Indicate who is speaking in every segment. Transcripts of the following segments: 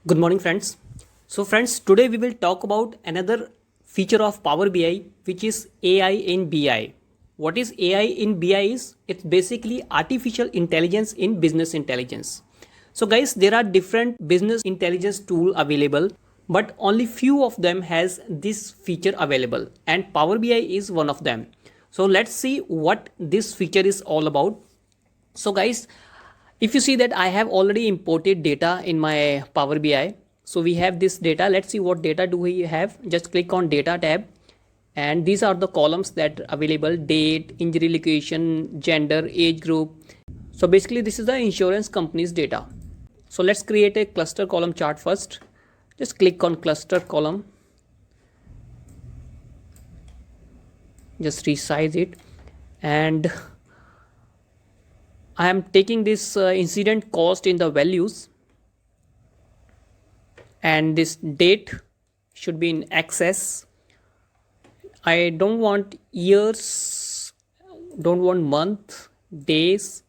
Speaker 1: Good morning, friends. So, friends, today we will talk about another feature of Power BI, which is AI in BI. What is AI in BI is it's basically artificial intelligence in business intelligence. So, guys, there are different business intelligence tool available, but only few of them has this feature available, and Power BI is one of them. So, let's see what this feature is all about. So, guys, if you see that I have already imported data in my Power BI. So we have this data. Let's see what data do we have. Just click on data tab, and these are the columns that are available: date, injury location, gender, age group. So basically this is the insurance company's data. So let's create a cluster column chart first. Just click on cluster column, just resize it, and I am taking this incident cost in the values, and this date should be in excess. I don't want years, don't want month, days,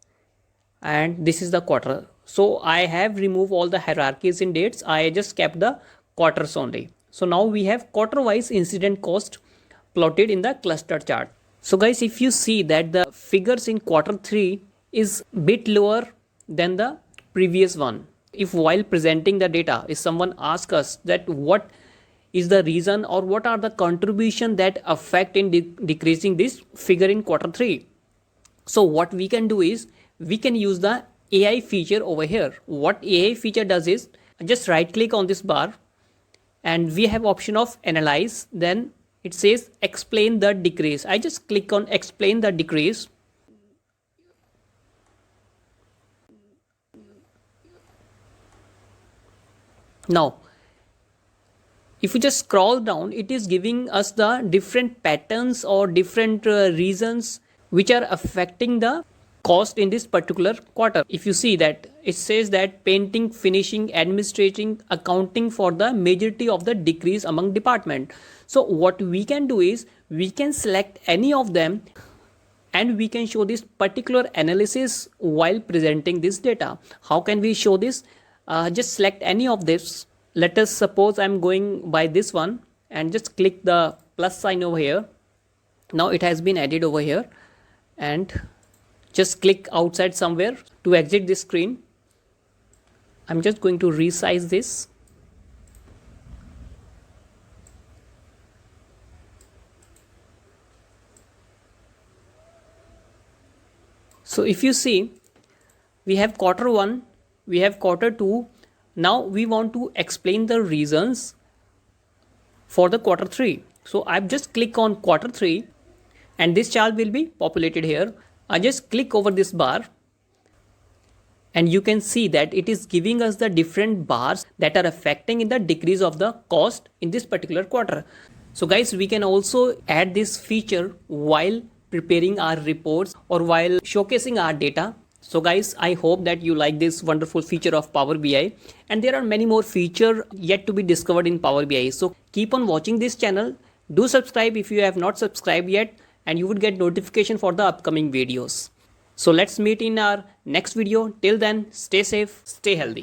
Speaker 1: and this is the quarter. So I have removed all the hierarchies in dates. I just kept the quarters only. So now we have quarter wise incident cost plotted in the cluster chart. So guys, if you see that the figures in quarter 3 is bit lower than the previous one. If while presenting the data, if someone asks us that what is the reason or what are the contribution that affect in decreasing this figure in quarter 3. So what we can do is we can use the AI feature over here. What AI feature does is just right click on this bar, and we have option of analyze. Then it says explain the decrease. I just click on explain the decrease. Now, if you just scroll down, it is giving us the different patterns or different reasons which are affecting the cost in this particular quarter. If you see that it says that painting, finishing, administrating, accounting for the majority of the decrease among department. So what we can do is we can select any of them and we can show this particular analysis while presenting this data. How can we show this? Just select any of this. Let us suppose I'm going by this one and just click the plus sign over here. Now it has been added over here, and just click outside somewhere to exit this screen. I'm just going to resize this. So if you see, we have quarter 1, we have quarter 2. Now we want to explain the reasons for the quarter 3. So I just click on quarter 3 and this chart will be populated here. I just click over this bar and you can see that it is giving us the different bars that are affecting in the decrease of the cost in this particular quarter. So guys, we can also add this feature while preparing our reports or while showcasing our data. So guys, I hope that you like this wonderful feature of Power BI, and there are many more features yet to be discovered in Power BI. So keep on watching this channel. Do subscribe if you have not subscribed yet, and you would get notification for the upcoming videos. So let's meet in our next video. Till then, stay safe, stay healthy.